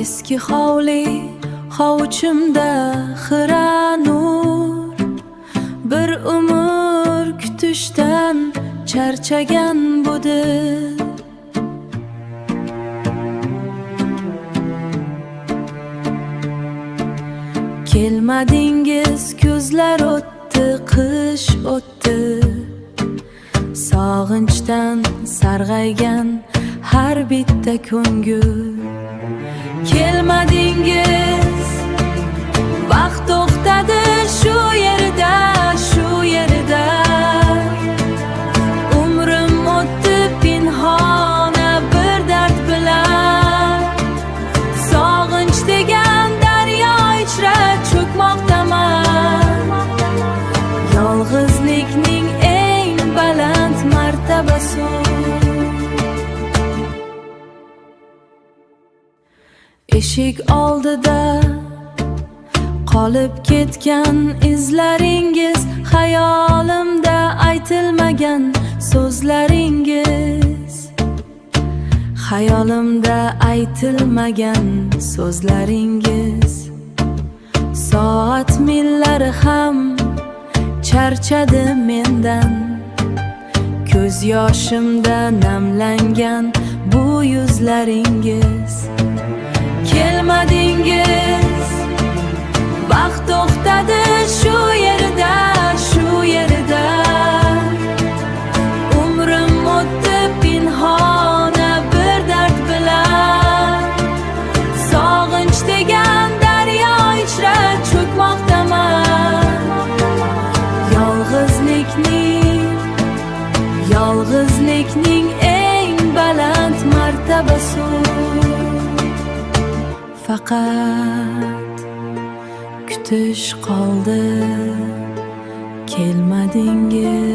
Eski hovli hovuchimda xira nur, bir umr kutishdan charchagan bu dil. Kelmadingiz, ko'zlar o'tdi, qish o'tdi, sog'inchdan sarg'aygan har bitta ko'ngil. Kelmadingiz, vaqt to'xtadi shu yerda, shu yerda. Umrim o'tdi pinhona bir dard bilan, sog'inch degan daryo ichra cho'kmoqdaman. Yolg'izlikning eng baland martabasi. Eshik oldida qolib ketgan izlaringiz, xayolimda aytilmagan so'zlaringiz, xayolimda aytilmagan so'zlaringiz. Soat millari ham charchadi mendan, ko'z yoshimda namlangan bu yuzlaringiz. Kelmadingiz, vaqt to'xtadi shu yerda, shu yerda. Umrim o'tdi pinhona bir dard bilan, sog'inch degan daryo ichra cho'kmoqdaman. Yolg'izlikning eng baland martabasi. Faqat kutish qoldi, kelmadingiz.